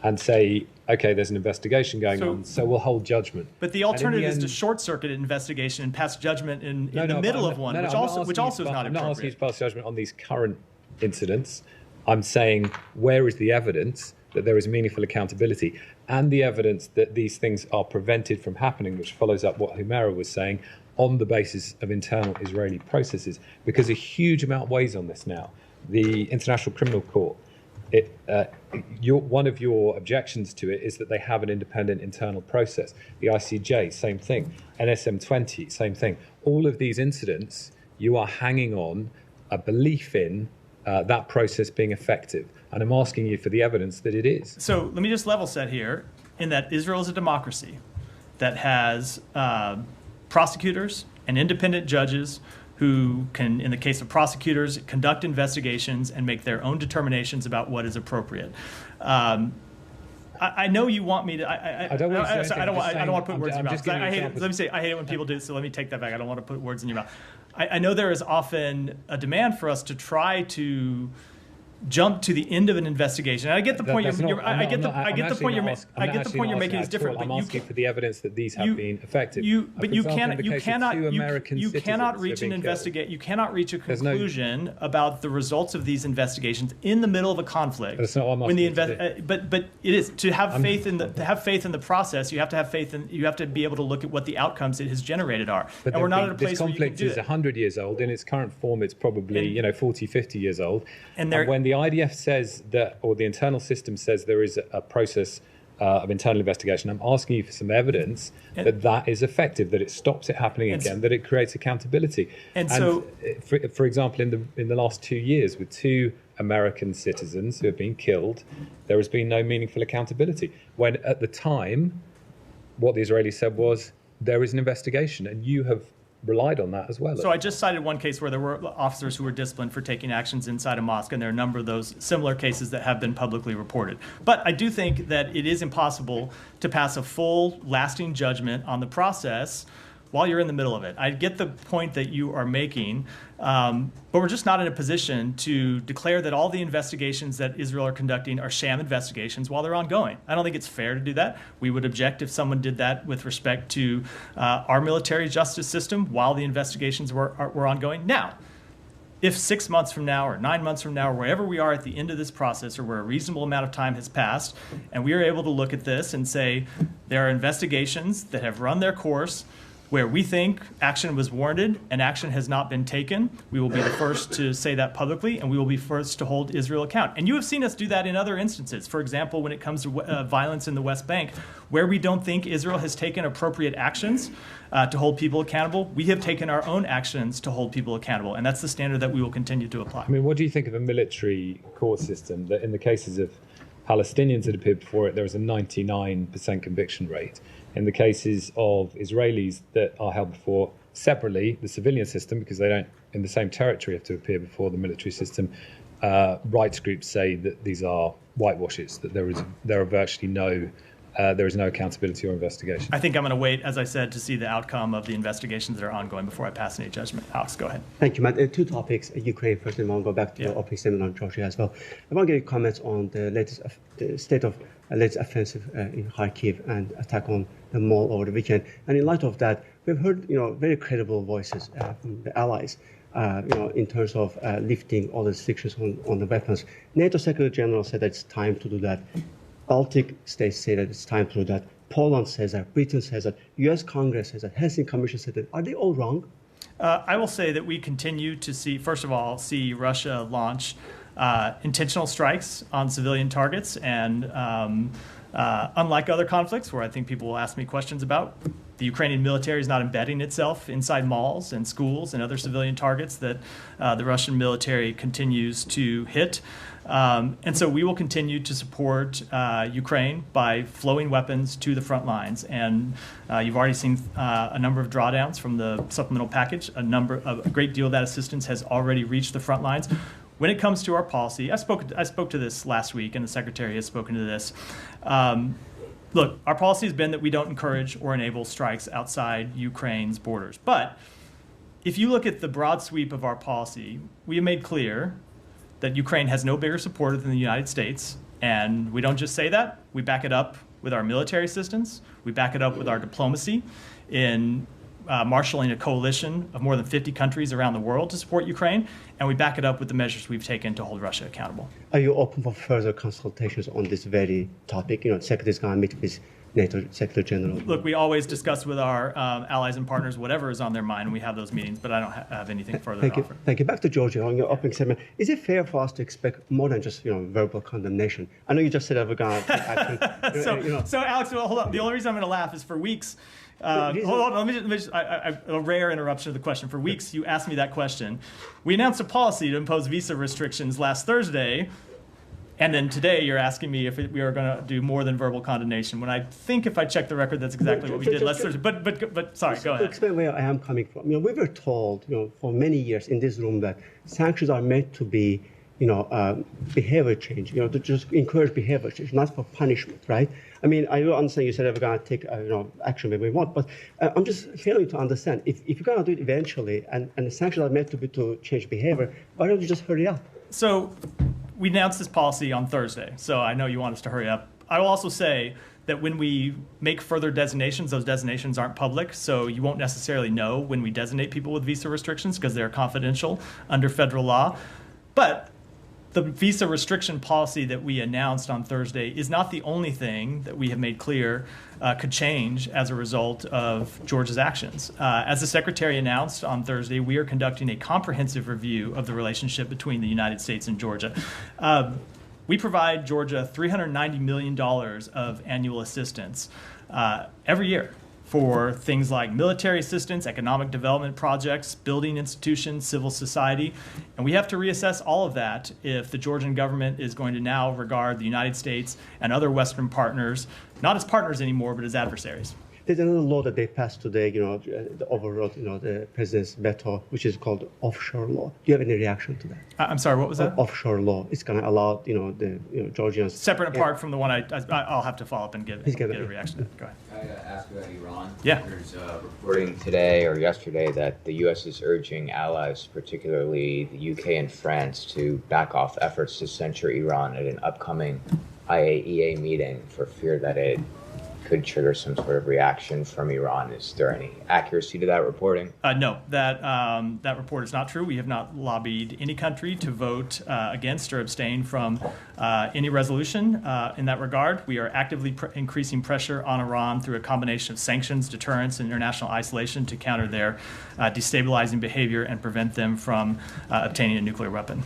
Speaker 10: and say, okay, there's an investigation going on, so we'll hold judgment.
Speaker 1: But the alternative is to short-circuit an investigation and pass judgment in the middle of one, which also is not appropriate.
Speaker 10: I'm not asking you to pass judgment on these current incidents. I'm saying, where is the evidence that there is meaningful accountability and the evidence that these things are prevented from happening, which follows up what Humera was saying, on the basis of internal Israeli processes? Because a huge amount weighs on this now. The International Criminal Court, one of your objections to it is that they have an independent internal process. The ICJ, same thing. NSM 20, same thing. All of these incidents, you are hanging on a belief in that process being effective. And I'm asking you for the evidence that it is.
Speaker 1: So let me just level set here in that Israel is a democracy that has prosecutors and independent judges who can, in the case of prosecutors, conduct investigations and make their own determinations about what is appropriate. I know you want me to. I don't want to put words in your mouth. Let me say, I hate it when people do. So let me take that back. I don't want to put words in your mouth. I know there is often a demand for us to try to jump to the end of an investigation. And I get the point
Speaker 10: That's
Speaker 1: you're,
Speaker 10: not-
Speaker 1: I
Speaker 10: I'm
Speaker 1: get
Speaker 10: not-
Speaker 1: the
Speaker 10: I'm
Speaker 1: I get the
Speaker 10: actually
Speaker 1: point you're
Speaker 10: not
Speaker 1: making.
Speaker 10: ask- I'm
Speaker 1: I
Speaker 10: not
Speaker 1: get the
Speaker 10: actually
Speaker 1: point you're
Speaker 10: not
Speaker 1: making is
Speaker 10: asking at
Speaker 1: different.
Speaker 10: all.
Speaker 1: But
Speaker 10: I'm
Speaker 1: you
Speaker 10: asking
Speaker 1: can,
Speaker 10: for the evidence that these have
Speaker 1: you-
Speaker 10: been effective.
Speaker 1: but
Speaker 10: For
Speaker 1: you
Speaker 10: example,
Speaker 1: cannot
Speaker 10: in the
Speaker 1: you
Speaker 10: case of
Speaker 1: cannot
Speaker 10: two
Speaker 1: you,
Speaker 10: American
Speaker 1: you
Speaker 10: citizens
Speaker 1: cannot
Speaker 10: who have
Speaker 1: reach
Speaker 10: been
Speaker 1: an
Speaker 10: killed.
Speaker 1: investigate. You cannot reach a
Speaker 10: There's no-
Speaker 1: conclusion about the results of these investigations in the middle of a conflict.
Speaker 10: That's not what I'm
Speaker 1: when the
Speaker 10: asking you to
Speaker 1: but it is to have faith in the process. You have to have faith in. You have to be able to look at what the outcomes it has generated are.
Speaker 10: But
Speaker 1: And we're not at a
Speaker 10: this
Speaker 1: place where you can
Speaker 10: conflict
Speaker 1: do
Speaker 10: is
Speaker 1: that.
Speaker 10: 100 years old. In its current form, it's probably 40, 50 years old.
Speaker 1: And
Speaker 10: And when the IDF says that, or the internal system says there is a process of internal investigation, I'm asking you for some evidence that that is effective, that it stops it happening again, that it creates accountability.
Speaker 1: And so-
Speaker 10: for example, in the last 2 years, with two American citizens who have been killed, there has been no meaningful accountability. When at the time, what the Israelis said was, there is an investigation, and you have relied on that as well.
Speaker 1: So I just cited one case where there were officers who were disciplined for taking actions inside a mosque, and there are a number of those similar cases that have been publicly reported. But I do think that it is impossible to pass a full, lasting judgment on the process while you're in the middle of it. I get the point that you are making, but we're just not in a position to declare that all the investigations that Israel are conducting are sham investigations while they're ongoing. I don't think it's fair to do that. We would object if someone did that with respect to our military justice system while the investigations were ongoing. Now, if 6 months from now or 9 months from now or wherever we are at the end of this process or where a reasonable amount of time has passed and we are able to look at this and say there are investigations that have run their course where we think action was warranted and action has not been taken, we will be the first to say that publicly, and we will be first to hold Israel account. And you have seen us do that in other instances. For example, when it comes to violence in the West Bank, where we don't think Israel has taken appropriate actions to hold people accountable, we have taken our own actions to hold people accountable. And that's the standard that we will continue to apply.
Speaker 10: I mean, what do you think of a military court system that in the cases of Palestinians that appeared before it, there was a 99% conviction rate? In the cases of Israelis that are held before separately, the civilian system, because they don't, in the same territory, have to appear before the military system, rights groups say that these are whitewashes, that there are virtually there is no accountability or investigation.
Speaker 1: I think I'm going to wait, as I said, to see the outcome of the investigations that are ongoing before I pass any judgment. Alex, go ahead.
Speaker 11: Thank you, Matt. Two topics, Ukraine first, and I want to go back to your opening statement on Georgia as well. I want to get your comments on the state of latest offensive in Kharkiv and attack on the mall over the weekend. And in light of that, we've heard very credible voices from the allies. In terms of lifting all the restrictions on the weapons. NATO Secretary General said that it's time to do that. Baltic states say that it's time to do that. Poland says that. Britain says that. U.S. Congress says that. Helsinki Commission said that. Are they all wrong?
Speaker 1: I will say that we continue to see Russia launch intentional strikes on civilian targets. And unlike other conflicts where I think people will ask me questions about, the Ukrainian military is not embedding itself inside malls and schools and other civilian targets that the Russian military continues to hit. And so we will continue to support Ukraine by flowing weapons to the front lines. And you've already seen a number of drawdowns from the supplemental package. A great deal of that assistance has already reached the front lines. When it comes to our policy, I spoke to this last week, and the Secretary has spoken to this. Look, our policy has been that we don't encourage or enable strikes outside Ukraine's borders. But if you look at the broad sweep of our policy, we have made clear that Ukraine has no bigger supporter than the United States. And we don't just say that. We back it up with our military assistance. We back it up with our diplomacy in marshaling a coalition of more than 50 countries around the world to support Ukraine. And we back it up with the measures we've taken to hold Russia accountable.
Speaker 11: Are you open for further consultations on this very topic? Secretary's going to meet with NATO Secretary General.
Speaker 1: Look, we always discuss with our allies and partners whatever is on their mind, and we have those meetings, but I don't have anything further to offer.
Speaker 11: Thank you. Back to Georgia on your opening statement. Is it fair for us to expect more than just verbal condemnation? I know you just said that we're going to take action.
Speaker 1: So Alex, well, hold on. The only reason I'm going to laugh is for weeks. Hold on, let me just a rare interruption of the question. For weeks, you asked me that question. We announced a policy to impose visa restrictions last Thursday. And then today you're asking me if we are going to do more than verbal condemnation. When I think if I check the record, that's exactly what we did last Thursday. But sorry, go ahead.
Speaker 11: To explain where I am coming from. We were told, for many years in this room that sanctions are meant to be, behavior change. To just encourage behavior change, not for punishment, right? I mean, I do understand you said we're going to take action when we want, but I'm just failing to understand if you're going to do it eventually, and the sanctions are meant to be to change behavior, why don't you just hurry up?
Speaker 1: So we announced this policy on Thursday, so I know you want us to hurry up. I will also say that when we make further designations, those designations aren't public, so you won't necessarily know when we designate people with visa restrictions because they're confidential under federal law. But the visa restriction policy that we announced on Thursday is not the only thing that we have made clear could change as a result of Georgia's actions. As the Secretary announced on Thursday, we are conducting a comprehensive review of the relationship between the United States and Georgia. We provide Georgia $390 million of annual assistance every year for things like military assistance, economic development projects, building institutions, civil society. And we have to reassess all of that if the Georgian government is going to now regard the United States and other Western partners not as partners anymore, but as adversaries.
Speaker 11: There's another law that they passed today, overrode, the president's veto, which is called offshore law. Do you have any reaction to that?
Speaker 1: I'm sorry, what was that?
Speaker 11: Offshore law. It's going to allow, the Georgians.
Speaker 1: Separate and apart from the one I'll have to follow up and get a reaction. Go ahead.
Speaker 12: I ask about Iran.
Speaker 1: Yeah.
Speaker 12: There's reporting today or yesterday that the U.S. is urging allies, particularly the UK and France, to back off efforts to censure Iran at an upcoming IAEA meeting for fear that it could trigger some sort of reaction from Iran. Is there any accuracy to that reporting?
Speaker 1: No, that report is not true. We have not lobbied any country to vote against or abstain from any resolution in that regard. We are actively increasing pressure on Iran through a combination of sanctions, deterrence, and international isolation to counter their destabilizing behavior and prevent them from obtaining a nuclear weapon.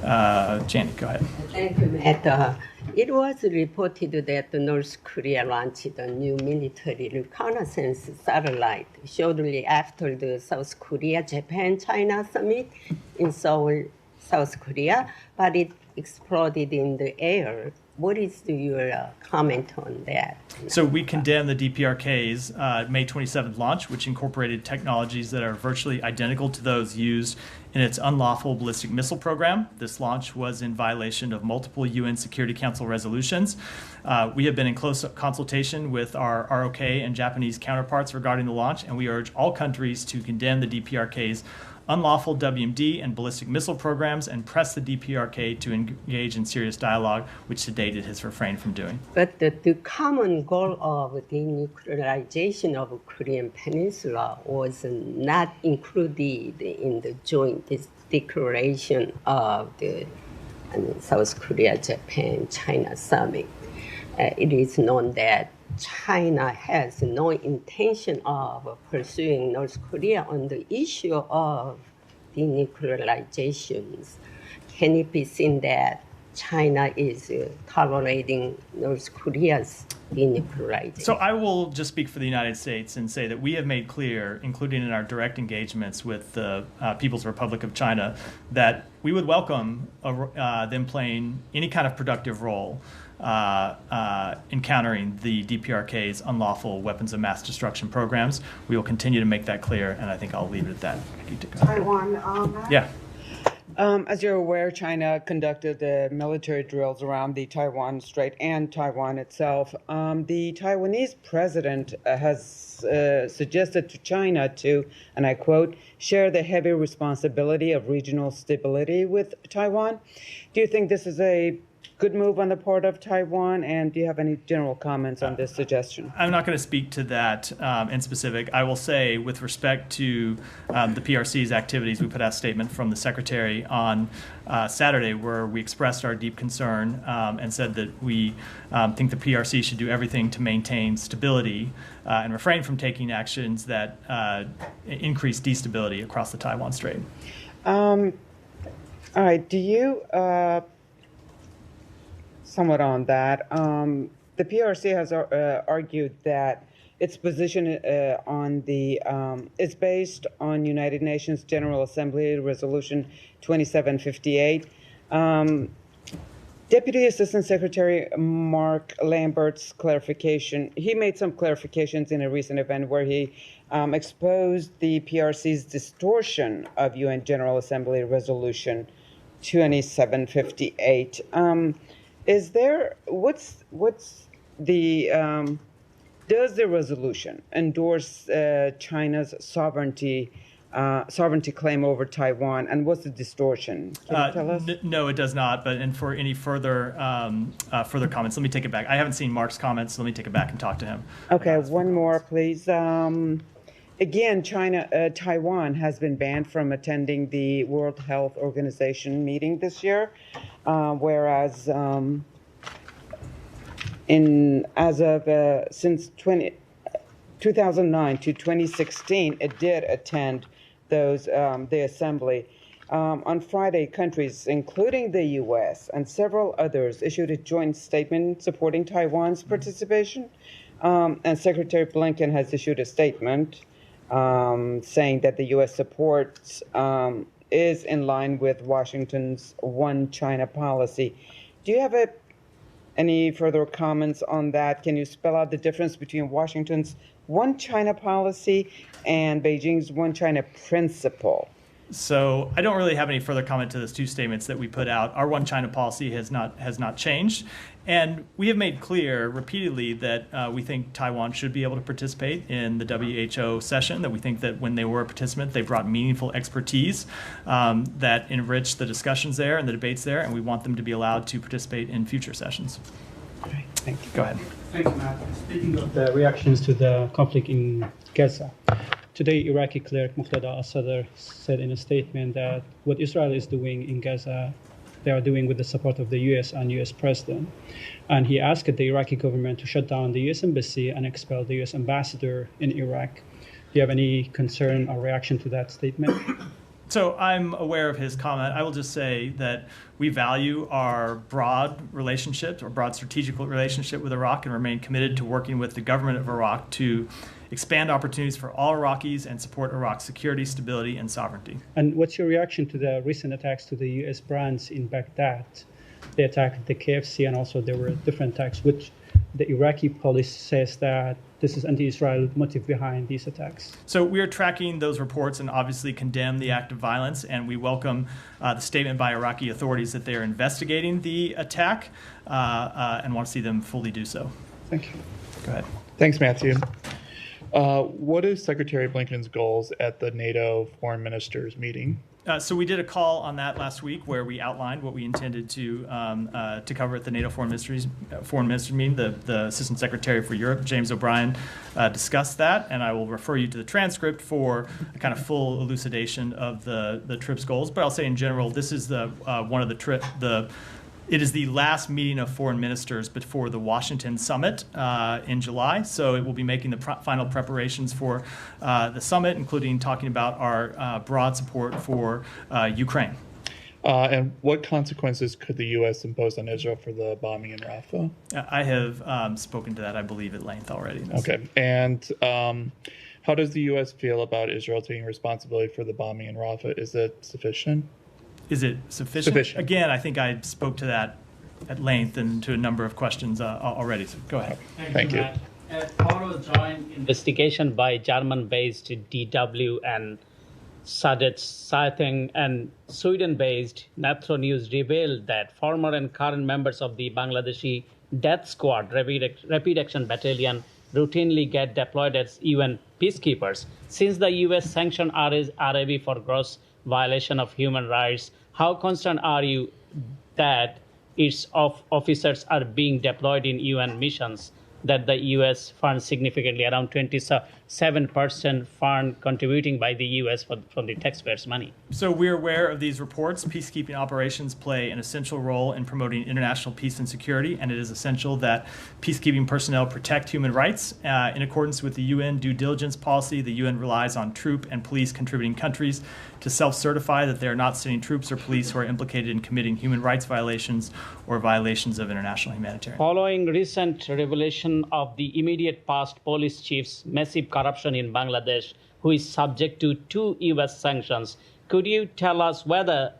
Speaker 1: Janet, go ahead.
Speaker 13: Thank you, Matt. It was reported that North Korea launched a new military reconnaissance satellite shortly after the South Korea-Japan-China summit in Seoul, South Korea, but it exploded in the air. What is your comment on that?
Speaker 1: So we condemn the DPRK's May 27th launch, which incorporated technologies that are virtually identical to those used in its unlawful ballistic missile program. This launch was in violation of multiple UN Security Council resolutions. We have been in close consultation with our ROK and Japanese counterparts regarding the launch, and we urge all countries to condemn the DPRK's unlawful WMD and ballistic missile programs and press the DPRK to engage in serious dialogue, which to date it has refrained from doing.
Speaker 13: But the common goal of denuclearization of Korean Peninsula was not included in the joint declaration of the South Korea-Japan-China summit. It is known that China has no intention of pursuing North Korea on the issue of denuclearizations. Can it be seen that China is tolerating North Korea's denuclearization?
Speaker 1: So I will just speak for the United States and say that we have made clear, including in our direct engagements with the People's Republic of China, that we would welcome them playing any kind of productive role in countering the DPRK's unlawful weapons of mass destruction programs. We will continue to make that clear, and I think I'll leave it at that.
Speaker 14: Taiwan.
Speaker 1: Yeah.
Speaker 14: As you're aware, China conducted the military drills around the Taiwan Strait and Taiwan itself. The Taiwanese president has suggested to China to, and I quote, share the heavy responsibility of regional stability with Taiwan. Do you think this is a good move on the part of Taiwan, and do you have any general comments on this suggestion?
Speaker 1: I'm not going to speak to that in specific. I will say, with respect to the PRC's activities, we put out a statement from the Secretary on Saturday where we expressed our deep concern and said that we think the PRC should do everything to maintain stability and refrain from taking actions that increase destability across the Taiwan Strait.
Speaker 14: All right. Do you... somewhat on that. The PRC has argued that its position on the is based on United Nations General Assembly Resolution 2758. Deputy Assistant Secretary Mark Lambert's clarification, he made some clarifications in a recent event where he exposed the PRC's distortion of UN General Assembly Resolution 2758. Is there, what's the, does the resolution endorse China's sovereignty sovereignty claim over Taiwan, and what's the distortion? Can you tell us?
Speaker 1: No, it does not. But and for any further further comments, let me take it back. I haven't seen Mark's comments, so let me take it back and talk to him.
Speaker 14: Okay, one more, please. Again, Taiwan has been banned from attending the World Health Organization meeting this year, whereas since 2009 to 2016, it did attend the assembly. On Friday, countries, including the U.S. and several others, issued a joint statement supporting Taiwan's participation. And Secretary Blinken has issued a statement saying that the U.S. support is in line with Washington's One China policy. Do you have any further comments on that? Can you spell out the difference between Washington's One China policy and Beijing's One China principle?
Speaker 1: So I don't really have any further comment to those two statements that we put out. Our One China policy has not changed, and we have made clear repeatedly that we think Taiwan should be able to participate in the WHO session, that we think that when they were a participant, they brought meaningful expertise that enriched the discussions there and the debates there, and we want them to be allowed to participate in future sessions.
Speaker 3: Okay, thank you.
Speaker 1: Go ahead.
Speaker 15: Thank you, Matt. Speaking of the reactions to the conflict in Gaza, today Iraqi cleric Muqtada al-Sadr said in a statement that what Israel is doing in Gaza, they are doing with the support of the U.S. and U.S. president. And he asked the Iraqi government to shut down the U.S. embassy and expel the U.S. ambassador in Iraq. Do you have any concern or reaction to that statement?
Speaker 1: So I'm aware of his comment. I will just say that we value our broad relationships, or broad strategic relationship with Iraq, and remain committed to working with the government of Iraq to expand opportunities for all Iraqis and support Iraq's security, stability, and sovereignty.
Speaker 15: And what's your reaction to the recent attacks to the U.S. brands in Baghdad? They attacked the KFC, and also there were different attacks, which the Iraqi police says that this is anti-Israel motive behind these attacks.
Speaker 1: So we are tracking those reports and obviously condemn the act of violence, and we welcome the statement by Iraqi authorities that they are investigating the attack and want to see them fully do so.
Speaker 16: Thank you.
Speaker 1: Go ahead.
Speaker 16: Thanks, Matthew. What is Secretary Blinken's goals at the NATO foreign ministers meeting?
Speaker 1: So we did a call on that last week where we outlined what we intended to cover at the NATO foreign ministers meeting. The Assistant Secretary for Europe, James O'Brien, discussed that, and I will refer you to the transcript for a kind of full elucidation of the trip's goals. But I'll say in general, this is it is the last meeting of foreign ministers before the Washington summit in July. So it will be making the final preparations for the summit, including talking about our broad support for Ukraine.
Speaker 16: And what consequences could the U.S. impose on Israel for the bombing in Rafah?
Speaker 1: I have spoken to that, I believe, at length already.
Speaker 16: Okay. And how does the U.S. feel about Israel taking responsibility for the bombing in Rafah? Is it sufficient?
Speaker 1: Is it sufficient? Again, I think I spoke to that at length and to a number of questions already. So go ahead.
Speaker 16: Thank you.
Speaker 17: A thorough joint investigation by German-based DW and Zeitung and Sweden-based Natro News revealed that former and current members of the Bangladeshi Death Squad Rapid Action Battalion routinely get deployed as UN peacekeepers. Since the U.S. sanctioned RAB for gross violation of human rights, how concerned are you that its officers are being deployed in UN missions that the U.S. funds significantly, around 27% fund contributing by the U.S. from the taxpayers' money?
Speaker 1: So we're aware of these reports. Peacekeeping operations play an essential role in promoting international peace and security, and it is essential that peacekeeping personnel protect human rights. In accordance with the UN due diligence policy, the UN relies on troop and police contributing countries to self-certify that they are not sending troops or police who are implicated in committing human rights violations or violations of international humanitarian.
Speaker 17: Following recent revelation of the immediate past police chief's massive corruption in Bangladesh, who is subject to 2 U.S. sanctions, could you tell us whether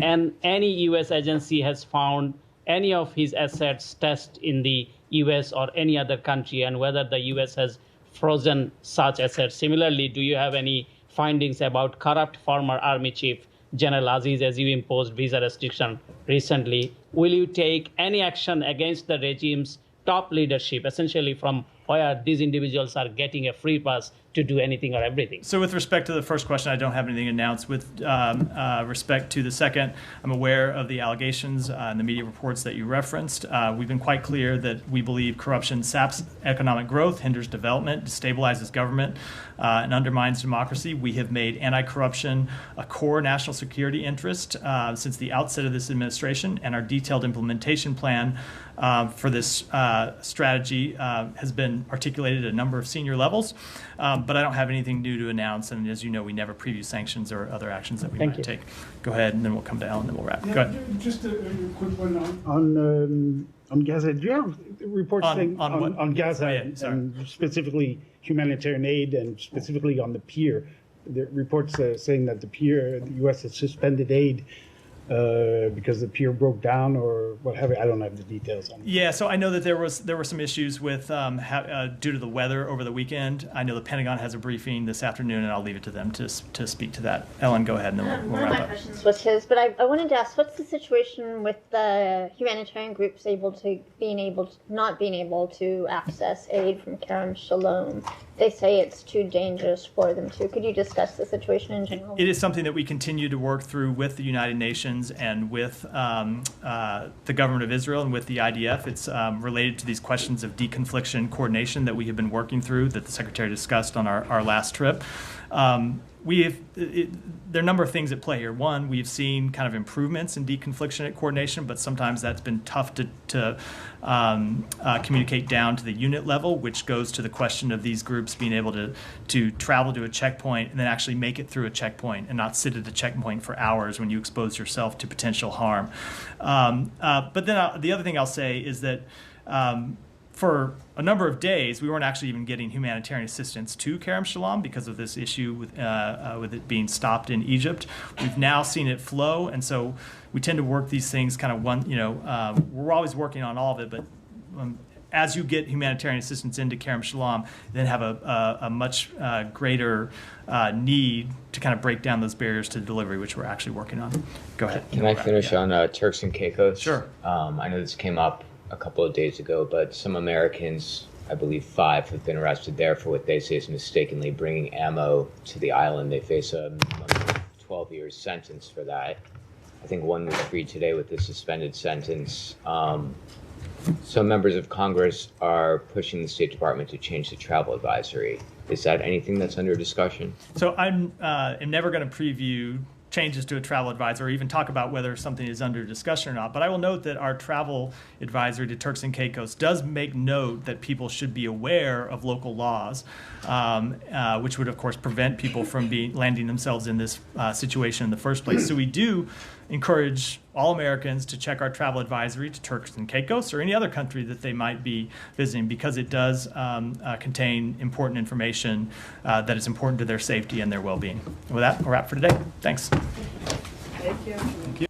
Speaker 17: any U.S. agency has found any of his assets stashed in the U.S. or any other country, and whether the U.S. has frozen such assets? Similarly, do you have any findings about corrupt former Army Chief General Aziz, as you imposed visa restriction recently? Will you take any action against the regime's top leadership, essentially from where these individuals are getting a free pass to do anything or everything?
Speaker 1: So with respect to the first question, I don't have anything announced. With respect to the second, I'm aware of the allegations and the media reports that you referenced. We've been quite clear that we believe corruption saps economic growth, hinders development, destabilizes government, and undermines democracy. We have made anti-corruption a core national security interest since the outset of this administration, and our detailed implementation plan for this strategy has been articulated at a number of senior levels, but I don't have anything new to announce, and as you know, we never preview sanctions or other actions that we might take. Go ahead, and then we'll come to Ellen, and then we'll wrap. Go ahead.
Speaker 3: Just a quick one on Gaza. Do you have reports on Gaza, and specifically humanitarian aid, and specifically on the pier? The reports saying that the U.S. has suspended aid because the pier broke down or what have you. I don't have the details on it.
Speaker 1: Yeah, so I know that there were some issues with due to the weather over the weekend. I know the Pentagon has a briefing this afternoon, and I'll leave it to them to speak to that. Ellen, go ahead, and then we'll
Speaker 2: One of
Speaker 1: wrap
Speaker 2: my
Speaker 1: up.
Speaker 2: questions was his, but I wanted to ask, what's the situation with the humanitarian groups not being able to access aid from Kerem Shalom? They say it's too dangerous for them to. Could you discuss the situation in general?
Speaker 1: It is something that we continue to work through with the United Nations and with the government of Israel and with the IDF. It's related to these questions of deconfliction coordination that we have been working through, that the Secretary discussed on our last trip. There are a number of things at play here. One, we've seen kind of improvements in deconfliction coordination, but sometimes that's been tough to communicate down to the unit level, which goes to the question of these groups being able to travel to a checkpoint and then actually make it through a checkpoint and not sit at a checkpoint for hours when you expose yourself to potential harm. But then the other thing I'll say is that for a number of days, we weren't actually even getting humanitarian assistance to Kerem Shalom because of this issue with it being stopped in Egypt. We've now seen it flow, and so we tend to work these things kind of we're always working on all of it, but as you get humanitarian assistance into Kerem Shalom, then have a much greater need to kind of break down those barriers to delivery, which we're actually working on. Go ahead.
Speaker 12: Can I finish on Turks and Caicos?
Speaker 1: Sure.
Speaker 12: I know this came up a couple of days ago, but some Americans, I believe 5, have been arrested there for what they say is mistakenly bringing ammo to the island. They face a minimum of 12 years sentence for that. I think one was freed today with the suspended sentence. Some members of Congress are pushing the State Department to change the travel advisory. Is that anything that's under discussion?
Speaker 1: So I'm never going to preview changes to a travel advisor or even talk about whether something is under discussion or not. But I will note that our travel advisory to Turks and Caicos does make note that people should be aware of local laws, which would, of course, prevent people from landing themselves in this situation in the first place. So we do encourage all Americans to check our travel advisory to Turks and Caicos or any other country that they might be visiting, because it does contain important information that is important to their safety and their well-being. With that, we'll wrap for today. Thanks.
Speaker 9: Thank you.
Speaker 1: Thank you.